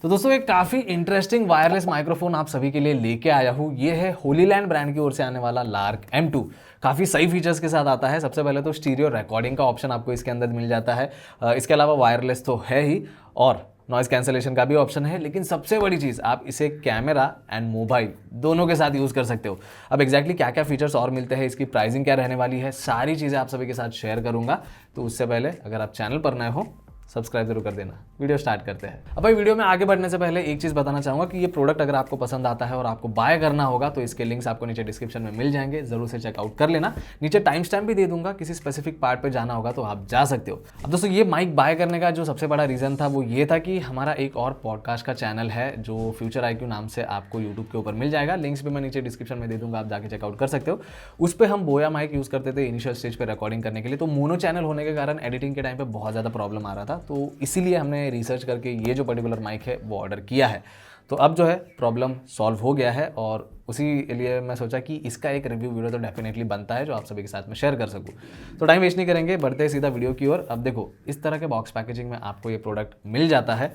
तो दोस्तों एक काफ़ी इंटरेस्टिंग वायरलेस माइक्रोफोन आप सभी के लिए लेके आया हूँ। ये है होलीलैंड ब्रांड की ओर से आने वाला लार्क M2। काफ़ी सही फीचर्स के साथ आता है। सबसे पहले तो स्टीरियो रिकॉर्डिंग का ऑप्शन आपको इसके अंदर मिल जाता है। इसके अलावा वायरलेस तो है ही और नॉइज़ कैंसलेशन का भी ऑप्शन है। लेकिन सबसे बड़ी चीज़, आप इसे कैमरा एंड मोबाइल दोनों के साथ यूज़ कर सकते हो। अब एग्जैक्टली क्या क्या फीचर्स और मिलते हैं, इसकी प्राइसिंग क्या रहने वाली है, सारी चीज़ें आप सभी के साथ शेयर करूँगा। तो उससे पहले अगर आप चैनल पर नए हो सब्सक्राइब जरूर कर देना। वीडियो स्टार्ट करते हैं। अब भाई वीडियो में आगे बढ़ने से पहले एक चीज़ बताना चाहूँगा कि ये प्रोडक्ट अगर आपको पसंद आता है और आपको बाय करना होगा तो इसके लिंक्स आपको नीचे डिस्क्रिप्शन में मिल जाएंगे, जरूर से चेकआउट कर लेना। नीचे टाइम स्टैम्प भी दे दूंगा, किसी स्पेसिफिक पार्ट पे जाना होगा तो आप जा सकते हो। अब दोस्तों ये माइक बाय करने का जो सबसे बड़ा रीज़न था वो ये था कि हमारा एक और पॉडकास्ट का चैनल है जो फ्यूचर IQ नाम से आपको यूट्यूब के ऊपर मिल जाएगा। लिंक्स भी मैं नीचे डिस्क्रिप्शन में दे दूंगा, आप जाके चेकआउट कर सकते हो। उस पर हम बोया माइक यूज़ करते थे इनिशियल स्टेज पर रिकॉर्डिंग करने के लिए। तो मोनो चैनल होने के कारण एडिटिंग के टाइम पर बहुत ज़्यादा प्रॉब्लम आ रहा था, तो इसीलिए हमने रिसर्च करके ये जो पर्टिकुलर माइक है वो ऑर्डर किया है। तो अब जो है प्रॉब्लम सॉल्व हो गया है और उसी लिए मैं सोचा कि इसका एक रिव्यू वीडियो तो डेफिनेटली बनता है जो आप सभी के साथ में शेयर कर सकूं। तो टाइम वेस्ट नहीं करेंगे, बढ़ते हैं सीधा वीडियो की ओर। अब देखो इस तरह के बॉक्स पैकेजिंग में आपको ये प्रोडक्ट मिल जाता है।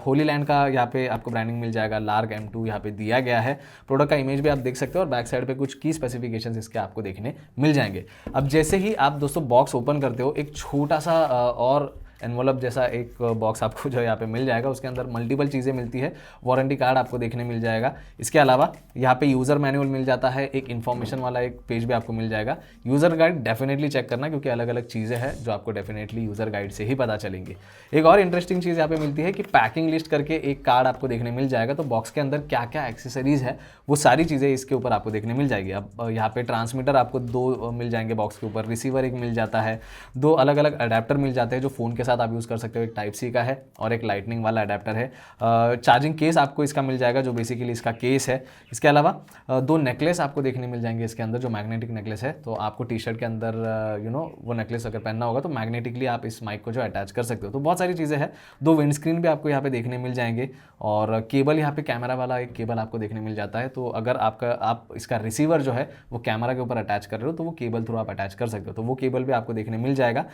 होलीलैंड का यहाँ पे आपको ब्रांडिंग मिल जाएगा, लार्क M2 यहाँ पे दिया गया है। प्रोडक्ट का इमेज भी आप देख सकते हो और बैक साइड पे कुछ की स्पेसिफिकेशंस इसके आपको देखने मिल जाएंगे। अब जैसे ही आप दोस्तों बॉक्स ओपन करते हो, एक छोटा सा और एनवलप जैसा एक बॉक्स आपको जो है यहाँ पे मिल जाएगा। उसके अंदर मल्टीपल चीज़ें मिलती है। वारंटी कार्ड आपको देखने मिल जाएगा। इसके अलावा यहाँ पे यूज़र मैनुअल मिल जाता है, एक इन्फॉर्मेशन वाला एक पेज भी आपको मिल जाएगा। यूज़र गाइड डेफिनेटली चेक करना, क्योंकि अलग अलग चीज़ें हैं जो आपको डेफिनेटली यूज़र गाइड से ही पता चलेंगी। एक और इंटरेस्टिंग चीज़ यहाँ पे मिलती है कि पैकिंग लिस्ट करके एक कार्ड आपको देखने मिल जाएगा। तो बॉक्स के अंदर क्या क्या एक्सेसरीज है वो सारी चीज़ें इसके ऊपर आपको देखने मिल जाएगी। अब यहाँ पे ट्रांसमीटर आपको 2 मिल जाएंगे बॉक्स के ऊपर, रिसीवर एक मिल जाता है, 2 अलग अलग अडेप्टर मिल जाते हैं जो फ़ोन के साथ आप यूज़ कर सकते हो। एक टाइप सी का है और एक लाइटनिंग वाला अडेप्टर है। चार्जिंग केस आपको इसका मिल जाएगा जो बेसिकली इसका केस है। इसके अलावा 2 नेकलेस आपको देखने मिल जाएंगे इसके अंदर, जो मैग्नेटिक नेकलेस है। तो आपको टी शर्ट के अंदर वो नेकलेस अगर पहनना होगा तो मैग्नेटिकली आप इस माइक को जो अटैच कर सकते हो। तो बहुत सारी चीज़ें हैं। 2 विंड स्क्रीन भी आपको यहाँ पे देखने मिल जाएंगे और केबल यहाँ पे कैमरा वाला एक केबल आपको देखने मिल जाता है। तो अगर आप इसका रिसीवर जो है वो कैमरा के ऊपर अटैच कर रहे हो तो वो केबल थ्रू आप अटैच कर सकते हो। तो वो केबल भी आपको देखने मिल जाएगा।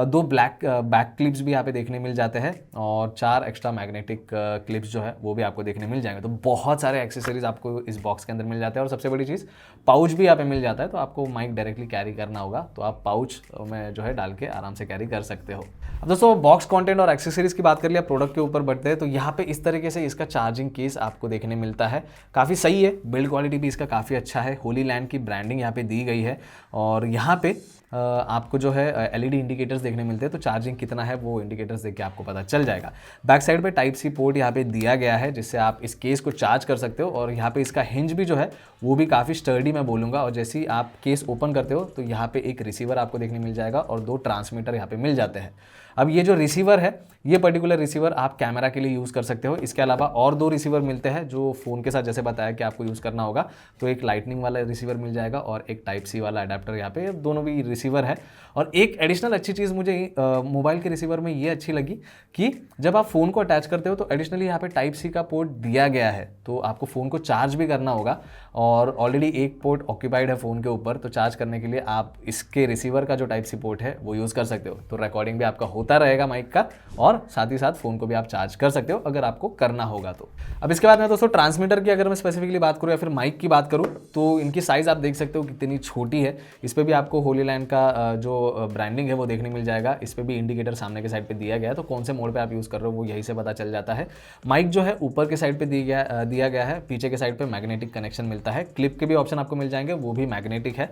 2 ब्लैक बैक क्लिप्स भी यहाँ पे देखने मिल जाते हैं और 4 एक्स्ट्रा मैग्नेटिक क्लिप्स जो है वो भी आपको देखने मिल जाएंगे। तो बहुत सारे एक्सेसरीज आपको इस बॉक्स के अंदर मिल जाते हैं और सबसे बड़ी चीज़ पाउच भी यहाँ पे मिल जाता है। तो आपको माइक डायरेक्टली कैरी करना होगा तो आप पाउच में जो है डाल के आराम से कैरी कर सकते हो। अब दोस्तों बॉक्स कंटेंट और एक्सेसरीज की बात कर लिया, प्रोडक्ट के ऊपर बढ़ते हैं। तो यहाँ पे इस तरीके से इसका चार्जिंग केस आपको देखने मिलता है। काफ़ी सही है, बिल्ड क्वालिटी भी इसका काफ़ी अच्छा है। होलीलैंड की ब्रांडिंग यहाँ पे दी गई है और यहाँ पे आपको जो है LED इंडिकेटर्स देखने मिलते हैं। तो चार्जिंग कितना है वो इंडिकेटर्स देख के आपको पता चल जाएगा। बैक साइड पे टाइप सी पोर्ट यहाँ पे दिया गया है जिससे आप इस केस को चार्ज कर सकते हो और यहाँ पे इसका हिंज भी जो है वो भी काफ़ी स्टर्डी मैं बोलूँगा। और जैसे ही आप केस ओपन करते हो तो यहाँ पे एक रिसीवर आपको देखने मिल जाएगा और 2 ट्रांसमीटर यहाँ पे मिल जाते हैं। अब ये जो रिसीवर है, ये पर्टिकुलर रिसीवर आप कैमरा के लिए यूज़ कर सकते हो। इसके अलावा और 2 रिसीवर मिलते हैं जो फ़ोन के साथ जैसे बताया कि आपको यूज़ करना होगा। तो एक लाइटनिंग वाला रिसीवर मिल जाएगा और एक टाइप सी वाला अडेप्टर यहाँ पे, दोनों भी रिसीवर है। और एक एडिशनल अच्छी चीज़ मुझे मोबाइल के रिसीवर में ये अच्छी लगी कि जब आप फ़ोन को अटैच करते हो तो एडिशनली यहाँ पे टाइप सी का पोर्ट दिया गया है। तो आपको फ़ोन को चार्ज भी करना होगा और ऑलरेडी एक पोर्ट ऑक्यूपाइड है फ़ोन के ऊपर, तो चार्ज करने के लिए आप इसके रिसीवर का जो टाइप सी पोर्ट है वो यूज़ कर सकते हो। तो रिकॉर्डिंग भी आपका होता रहेगा माइक का और साथ ही साथ फ़ोन को भी आप चार्ज कर सकते हो अगर आपको करना होगा तो। अब इसके बाद में दोस्तों ट्रांसमीटर की अगर मैं स्पेसिफिकली बात करूँ या फिर माइक की बात करूँ तो इनकी साइज़ आप देख सकते हो कितनी छोटी है। इस पर भी आपको होलीलैंड का जो ब्रांडिंग है वो देखने मिल जाएगा। इस पर भी इंडिकेटर सामने के साइड पे दिया गया है, तो कौन से मोड पे आप यूज़ कर रहे हो वो यही से पता चल जाता है। माइक जो है ऊपर के साइड पे दिया गया है, पीछे के साइड पे मैग्नेटिक कनेक्शन मिलता है। क्लिप के भी ऑप्शन आपको मिल जाएंगे, वो भी मैग्नेटिक है,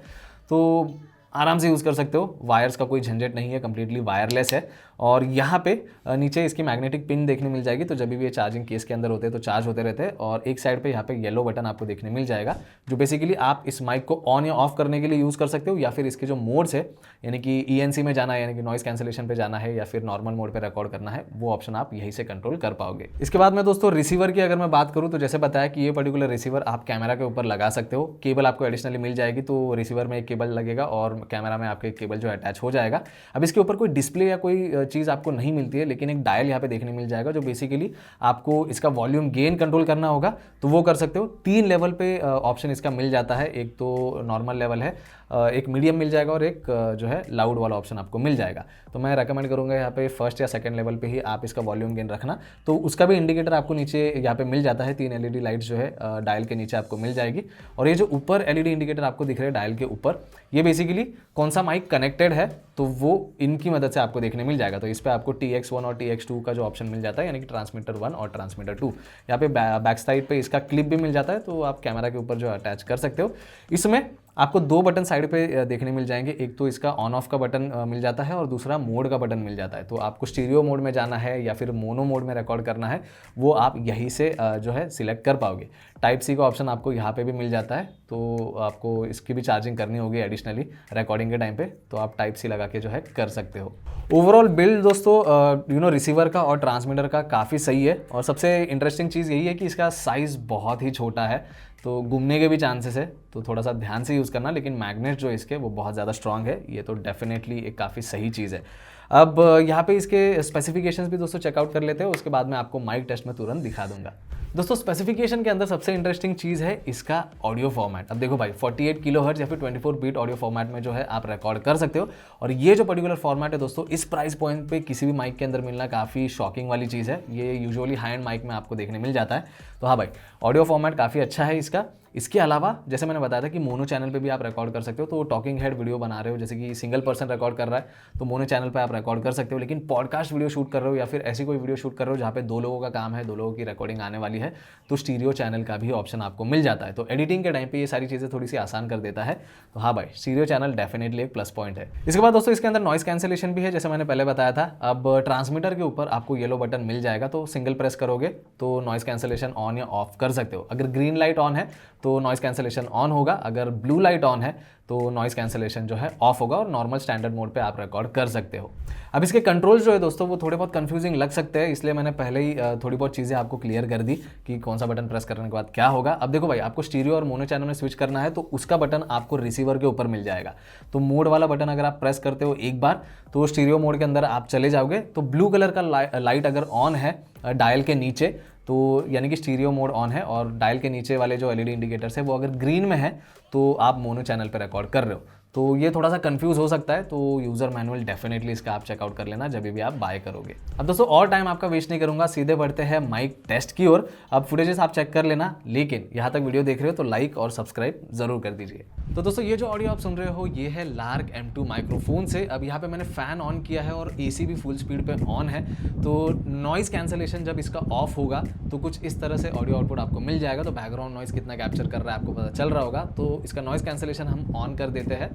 तो आराम से यूज़ कर सकते हो। वायर्स का कोई झंझट नहीं है, कंप्लीटली वायरलेस है। और यहाँ पे नीचे इसकी मैग्नेटिक पिन देखने मिल जाएगी, तो जब भी ये चार्जिंग केस के अंदर होते हैं तो चार्ज होते रहते हैं। और एक साइड पे यहाँ पे येलो बटन आपको देखने मिल जाएगा जो बेसिकली आप इस माइक को ऑन या ऑफ करने के लिए यूज़ कर सकते हो, या फिर इसके जो मोड्स है यानी कि ENC में जाना है यानी कि नॉइज़ कैंसलेशन पे जाना है या फिर नॉर्मल मोड पे रिकॉर्ड करना है, वो ऑप्शन आप यहीं से कंट्रोल कर पाओगे। इसके बाद में दोस्तों रिसीवर की अगर मैं बात करूँ तो जैसे बताया कि ये पर्टिकुलर रिसीवर आप कैमरा के ऊपर लगा सकते हो। केबल आपको एडिशनली मिल जाएगी, तो रिसीवर में एक केबल लगेगा और कैमरा में आपके केबल जो अटैच हो जाएगा। अब इसके ऊपर कोई डिस्प्ले या कोई चीज़ आपको नहीं मिलती है, लेकिन एक डायल यहाँ पे देखने मिल जाएगा जो बेसिकली आपको इसका वॉल्यूम गेन कंट्रोल करना होगा तो वो कर सकते हो। 3 लेवल पे ऑप्शन इसका मिल जाता है। एक तो नॉर्मल लेवल है, एक मीडियम मिल जाएगा और एक जो है लाउड वाला ऑप्शन आपको मिल जाएगा। तो मैं रेकमेंड करूँगा यहाँ पे फर्स्ट या सेकंड लेवल पे ही आप इसका वॉल्यूम गेन रखना। तो उसका भी इंडिकेटर आपको नीचे यहाँ पे मिल जाता है, 3 LED लाइट्स जो है डायल के नीचे आपको मिल जाएगी। और ये जो ऊपर LED इंडिकेटर आपको दिख रहे हैं डायल के ऊपर, ये बेसिकली कौन सा माइक कनेक्टेड है तो वो इनकी मदद से आपको देखने मिल जाएगा। तो इस पर आपको TX1 और TX2 का जो ऑप्शन मिल जाता है, यानी कि ट्रांसमीटर 1 और ट्रांसमीटर 2। यहाँ पे बैक साइड पे इसका क्लिप भी मिल जाता है, तो आप कैमरा के ऊपर जो अटैच कर सकते हो। इसमें आपको 2 बटन साइड पे देखने मिल जाएंगे, एक तो इसका ऑन ऑफ का बटन मिल जाता है और दूसरा मोड का बटन मिल जाता है। तो आपको स्टीरियो मोड में जाना है या फिर मोनो मोड में रिकॉर्ड करना है, वो आप यहीं से जो है सिलेक्ट कर पाओगे। टाइप सी का ऑप्शन आपको यहाँ पे भी मिल जाता है, तो आपको इसकी भी चार्जिंग करनी होगी एडिशनली रिकॉर्डिंग के टाइम पे, तो आप टाइप सी लगा के जो है कर सकते हो। ओवरऑल बिल्ड दोस्तों रिसीवर का और ट्रांसमीटर का काफ़ी सही है। और सबसे इंटरेस्टिंग चीज़ यही है कि इसका साइज़ बहुत ही छोटा है, तो घूमने के भी चांसेस है, तो थोड़ा सा ध्यान से यूज़ करना। लेकिन मैग्नेट जो इसके वो बहुत ज़्यादा स्ट्रांग है, ये तो डेफिनेटली एक काफ़ी सही चीज़ है। अब यहाँ पे इसके स्पेसिफिकेशंस भी दोस्तों चेकआउट कर लेते हो, उसके बाद मैं आपको माइक टेस्ट में तुरंत दिखा दूंगा। दोस्तों स्पेसिफिकेशन के अंदर सबसे इंटरेस्टिंग चीज़ है इसका ऑडियो फॉर्मेट। अब देखो भाई 48 किलोहर्ट्ज़ या फिर 24 बीट ऑडियो फॉर्मेट में जो है आप रिकॉर्ड कर सकते हो। और ये जो पर्टिकुलर फॉर्मेट है दोस्तों, इस प्राइस पॉइंट पे किसी भी माइक के अंदर मिलना काफ़ी शॉकिंग वाली चीज़ है। ये यूजुअली हाई एंड माइक में आपको देखने मिल जाता है। तो हाँ भाई, ऑडियो फॉर्मेट काफ़ी अच्छा है इसका। इसके अलावा जैसे मैंने बताया था कि मोनो चैनल पे भी आप रिकॉर्ड कर सकते हो। तो टॉकिंग हेड वीडियो बना रहे हो, जैसे कि सिंगल पर्सन रिकॉर्ड कर रहा है, तो मोनो चैनल पे आप रिकॉर्ड कर सकते हो। लेकिन पॉडकास्ट वीडियो शूट कर रहे हो या फिर ऐसी कोई वीडियो शूट कर रहे हो जहाँ पे 2 लोगों का काम है, 2 लोगों की रिकॉर्डिंग आने वाली है, तो स्टीरियो चैनल का भी ऑप्शन आपको मिल जाता है। तो एडिटिंग के टाइम पे ये सारी चीज़ें थोड़ी सी आसान कर देता है। तो हाँ भाई, स्टीरियो चैनल डेफिनेटली एक प्लस पॉइंट है। इसके बाद दोस्तों इसके अंदर नॉइस कैंसिलेशन भी है, जैसे मैंने पहले बताया था। अब ट्रांसमीटर के ऊपर आपको येलो बटन मिल जाएगा, तो सिंगल प्रेस करोगे तो नॉइस कैंसिलेशन ऑन या ऑफ कर सकते हो। अगर ग्रीन लाइट ऑन है तो नॉइस कैंसिलेशन ऑन होगा, अगर ब्लू लाइट ऑन है तो नॉइस कैंसिलेशन जो है ऑफ होगा और नॉर्मल स्टैंडर्ड मोड पे आप रिकॉर्ड कर सकते हो। अब इसके कंट्रोल्स जो है दोस्तों वो थोड़े बहुत कंफ्यूजिंग लग सकते हैं, इसलिए मैंने पहले ही थोड़ी बहुत चीज़ें आपको क्लियर कर दी कि कौन सा बटन प्रेस करने के बाद क्या होगा। अब देखो भाई, आपको स्टीरियो और मोनो चैनल में स्विच करना है तो उसका बटन आपको रिसीवर के ऊपर मिल जाएगा। तो मोड वाला बटन अगर आप प्रेस करते हो एक बार, तो स्टीरियो मोड के अंदर आप चले जाओगे। तो ब्लू कलर का लाइट अगर ऑन है डायल के नीचे, तो यानी कि स्टीरियो मोड ऑन है, और डायल के नीचे वाले जो LED इंडिकेटर्स है वो अगर ग्रीन में है तो आप मोनो चैनल पर रिकॉर्ड कर रहे हो। तो ये थोड़ा सा कंफ्यूज हो सकता है, तो यूज़र मैनुअल डेफिनेटली इसका आप चेकआउट कर लेना जब भी आप बाय करोगे। अब दोस्तों और टाइम आपका वेस्ट नहीं करूंगा, सीधे बढ़ते हैं माइक टेस्ट की ओर। अब फुटेजेस आप चेक कर लेना, लेकिन यहाँ तक वीडियो देख रहे हो तो लाइक और सब्सक्राइब जरूर कर दीजिए। तो दोस्तों ये जो ऑडियो आप सुन रहे हो ये है लार्क M2 माइक्रोफोन से। अब यहाँ पे मैंने फ़ैन ऑन किया है और AC भी फुल स्पीड पे ऑन है। तो नॉइज़ कैंसलेशन जब इसका ऑफ होगा तो कुछ इस तरह से ऑडियो आउटपुट आपको मिल जाएगा। तो बैकग्राउंड नॉइज़ कितना कैप्चर कर रहा है आपको पता चल रहा होगा। तो इसका नॉइज़ कैंसलेशन हम ऑन कर देते हैं।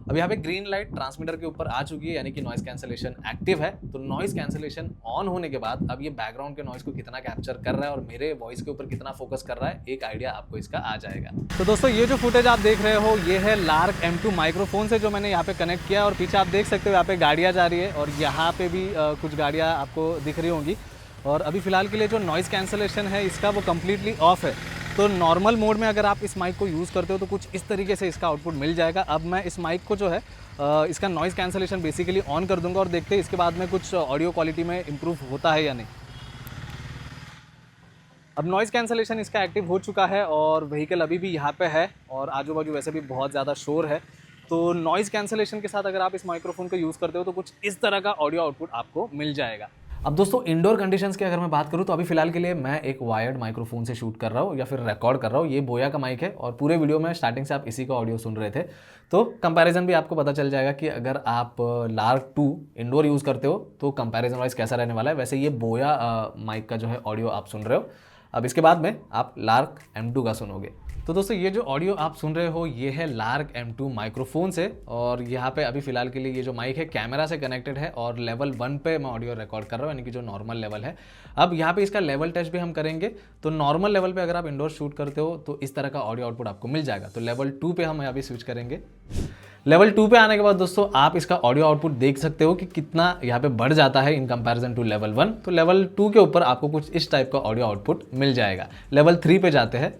अब यहाँ पे ग्रीन लाइट ट्रांसमीटर के ऊपर आ चुकी है, यानी कि नॉइस कैंसलेशन एक्टिव है। तो नॉइस कैंसलेशन ऑन होने के बाद अब ये बैकग्राउंड के नॉइस को कितना कैप्चर कर रहा है और मेरे वॉइस के ऊपर कितना फोकस कर रहा है, एक आइडिया आपको इसका आ जाएगा। तो दोस्तों ये जो फुटेज आप देख रहे हो ये है लार्क M2 माइक्रोफोन से, जो मैंने यहाँ पे कनेक्ट किया। और पीछे आप देख सकते हो यहाँ पे गाड़ियाँ जा रही है और यहाँ पे भी कुछ गाड़ियाँ आपको दिख रही होंगी। और अभी फिलहाल के लिए जो नॉइस कैंसलेशन है इसका वो कम्प्लीटली ऑफ है। तो नॉर्मल मोड में अगर आप इस माइक को यूज़ करते हो तो कुछ इस तरीके से इसका आउटपुट मिल जाएगा। अब मैं इस माइक को जो है इसका नॉइस कैंसलेशन बेसिकली ऑन कर दूंगा और देखते हैं इसके बाद में कुछ ऑडियो क्वालिटी में इम्प्रूव होता है या नहीं। अब नॉइस कैंसलेशन इसका एक्टिव हो चुका है और व्हीकल अभी भी यहाँ पे है और आजू बाजू वैसे भी बहुत ज़्यादा शोर है। तो नॉइस कैंसलेशन के साथ अगर आप इस माइक्रोफोन को यूज़ करते हो तो कुछ इस तरह का ऑडियो आउटपुट आपको मिल जाएगा। अब दोस्तों इंडोर कंडीशंस की अगर मैं बात करूं तो अभी फिलहाल के लिए मैं एक वायर्ड माइक्रोफोन से शूट कर रहा हूं या फिर रिकॉर्ड कर रहा हूं। ये बोया का माइक है और पूरे वीडियो में स्टार्टिंग से आप इसी का ऑडियो सुन रहे थे। तो कंपैरिजन भी आपको पता चल जाएगा कि अगर आप लार्क 2 इंडोर यूज़ करते हो तो कंपैरिजन वाइज कैसा रहने वाला है। वैसे ये बोया माइक का जो है ऑडियो आप सुन रहे हो। अब इसके बाद में आप लार्क M2 का सुनोगे। तो दोस्तों ये जो ऑडियो आप सुन रहे हो ये है लार्क M2 माइक्रोफोन से। और यहाँ पे अभी फिलहाल के लिए ये जो माइक है कैमरा से कनेक्टेड है और लेवल 1 पे मैं ऑडियो रिकॉर्ड कर रहा हूँ, यानी कि जो नॉर्मल लेवल है। अब यहाँ पे इसका लेवल टेस्ट भी हम करेंगे। तो नॉर्मल लेवल पे अगर आप इंडोर शूट करते हो तो इस तरह का ऑडियो आउटपुट आपको मिल जाएगा। तो लेवल 2 पे हम अभी स्विच करेंगे। लेवल 2 पे आने के बाद दोस्तों आप इसका ऑडियो आउटपुट देख सकते हो कि कितना यहाँ पे बढ़ जाता है इन कंपैरिजन टू लेवल 1। तो लेवल 2 के ऊपर आपको कुछ इस टाइप का ऑडियो आउटपुट मिल जाएगा। लेवल 3 पे जाते हैं।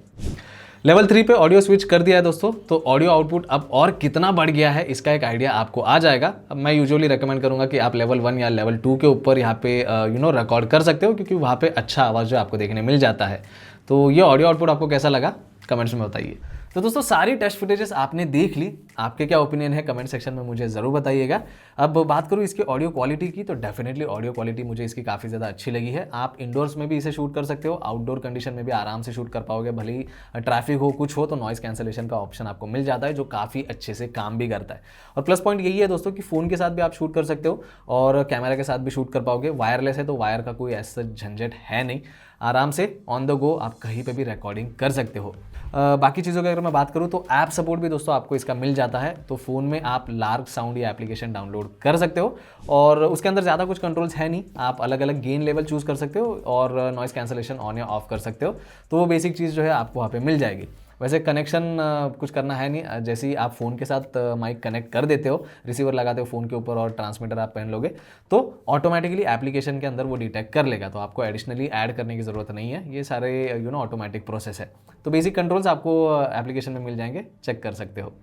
लेवल 3 पे ऑडियो स्विच कर दिया है दोस्तों। तो ऑडियो आउटपुट अब और कितना बढ़ गया है इसका एक आइडिया आपको आ जाएगा। अब मैं यूजुअली रेकमेंड करूंगा कि आप लेवल 1 या लेवल 2 के ऊपर यहाँ पे रिकॉर्ड कर सकते हो, क्योंकि वहाँ पे अच्छा आवाज़ जो आपको देखने मिल जाता है। तो ये ऑडियो आउटपुट आपको कैसा लगा कमेंट्स में बताइए। तो दोस्तों सारी टेस्ट फुटेजेस आपने देख ली, आपके क्या ओपिनियन है कमेंट सेक्शन में मुझे ज़रूर बताइएगा। अब बात करूँ इसकी ऑडियो क्वालिटी की, तो डेफिनेटली ऑडियो क्वालिटी मुझे इसकी काफ़ी ज़्यादा अच्छी लगी है। आप इंडोर्स में भी इसे शूट कर सकते हो, आउटडोर कंडीशन में भी आराम से शूट कर पाओगे, भले ही ट्रैफिक हो कुछ हो तो नॉइज़ कैंसलेशन का ऑप्शन आपको मिल जाता है जो काफ़ी अच्छे से काम भी करता है। और प्लस पॉइंट यही है दोस्तों कि फ़ोन के साथ भी आप शूट कर सकते हो और कैमरा के साथ भी शूट कर पाओगे। वायरलेस है तो वायर का कोई ऐसा झंझट है नहीं, आराम से ऑन द गो आप कहीं पे भी रिकॉर्डिंग कर सकते हो। बाकी चीज़ों की अगर मैं बात करूँ तो ऐप सपोर्ट भी दोस्तों आपको इसका मिल जाता है, तो फ़ोन में आप लार्क साउंड या एप्लीकेशन डाउनलोड कर सकते हो और उसके अंदर ज़्यादा कुछ कंट्रोल्स है नहीं, आप अलग अलग गेन लेवल चूज़ कर सकते हो और नॉइज़ कैंसलेशन ऑन या ऑफ कर सकते हो, तो वो बेसिक चीज़ जो है आपको वहाँ पे मिल जाएगी। वैसे कनेक्शन कुछ करना है नहीं, जैसे ही आप फ़ोन के साथ माइक कनेक्ट कर देते हो, रिसीवर लगाते हो फ़ोन के ऊपर और ट्रांसमीटर आप पहन लोगे तो ऑटोमेटिकली एप्लीकेशन के अंदर वो डिटेक्ट कर लेगा, तो आपको एडिशनली ऐड करने की ज़रूरत नहीं है, ये सारे ऑटोमेटिक प्रोसेस है। तो बेसिक कंट्रोल्स आपको एप्लीकेशन में मिल जाएंगे, चेक कर सकते हो।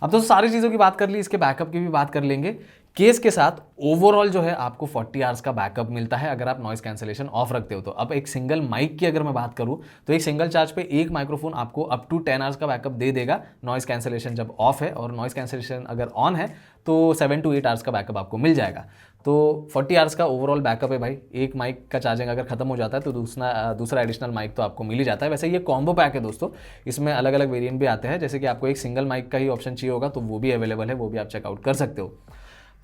अब तो सारी चीज़ों की बात कर ली, इसके बैकअप की भी बात कर लेंगे। केस के साथ ओवरऑल जो है आपको 40 आवर्स का बैकअप मिलता है अगर आप नॉइस कैंसलेशन ऑफ रखते हो तो। अब एक सिंगल माइक की अगर मैं बात करूं तो एक सिंगल चार्ज पे एक माइक्रोफोन आपको अप टू 10 आवर्स का बैकअप दे देगा नॉइस कैंसलेशन जब ऑफ है, और नॉइस कैंसलेशन अगर ऑन है तो 7 to 8 आवर्स का बैकअप आपको मिल जाएगा। तो 40 आवर्स का ओवरऑल बैकअप है भाई। एक माइक का चार्जिंग अगर खत्म हो जाता है तो दूसरा एडिशनल माइक तो आपको मिल ही जाता है। वैसे ये कॉम्बो पैक है दोस्तों, इसमें अलग अलग वेरिएंट भी आते हैं, जैसे कि आपको एक सिंगल माइक का ही ऑप्शन चाहिए होगा तो वो भी अवेलेबल है, वो भी आप चेकआउट कर सकते हो।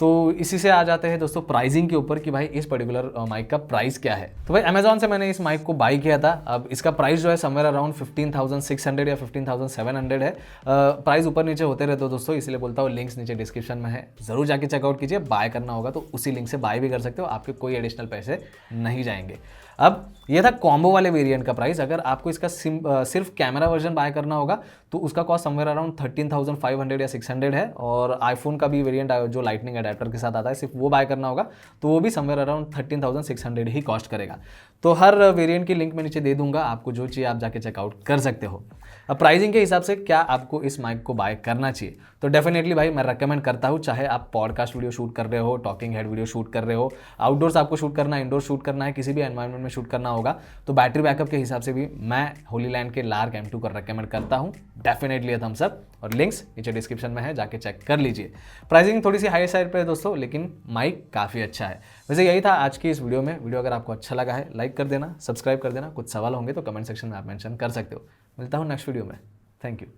तो इसी से आ जाते हैं दोस्तों प्राइसिंग के ऊपर कि भाई इस पर्टिकुलर माइक का प्राइस क्या है। तो भाई अमेजॉन से मैंने इस माइक को बाई किया था। अब इसका प्राइस जो है समवेयर अराउंड 15,600 या 15,700 है। प्राइस ऊपर नीचे होते रहते हो दोस्तों, इसलिए बोलता हूँ लिंक्स नीचे डिस्क्रिप्शन में है, जरूर जाके चेकआउट कीजिए। बाय करना होगा तो उसी लिंक से बाय भी कर सकते हो, आपके कोई एडिशनल पैसे नहीं जाएंगे। अब ये था कॉम्बो वाले वेरिएंट का प्राइस। अगर आपको इसका सिर्फ कैमरा वर्जन बाय करना होगा तो उसका कॉस्ट समवेयर अराउंड 13,500 या 600 है, और आईफोन का भी वेरिएंट जो लाइटनिंग अडेप्टर के साथ आता है सिर्फ वो बाय करना होगा तो वो भी समवेयर अराउंड 13,600 ही कॉस्ट करेगा। तो हर वेरिएंट की लिंक मैं नीचे दे दूंगा, आपको जो चाहिए आप जाके चेकआउट कर सकते हो। अब प्राइसिंग के हिसाब से क्या आपको इस माइक को बाय करना चाहिए, तो डेफिनेटली भाई मैं रेकमेंड करता हूँ, चाहे आप पॉडकास्ट वीडियो शूट कर रहे हो, टॉकिंग हेड वीडियो शूट कर रहे हो, आउटडोर्स आपको शूट करना है, इंडोर शूट करना है, किसी भी एनवायरनमेंट में शूट करना होगा, तो बैटरी बैकअप के हिसाब से भी मैं होलीलैंड के लार्क M2 का रेकमेंड करता हूँ। डेफिनेटली है थम्स अप, और लिंक्स नीचे डिस्क्रिप्शन में है, जाके चेक कर लीजिए। प्राइसिंग थोड़ी सी हाई साइड पर है दोस्तों, लेकिन माइक काफ़ी अच्छा है। वैसे यही था आज की इस वीडियो में। वीडियो अगर आपको अच्छा लगा है लाइक कर देना, सब्सक्राइब कर देना, कुछ सवाल होंगे तो कमेंट सेक्शन में आप मेंशन कर सकते हो। मिलता हूँ नेक्स्ट वीडियो में। Thank you.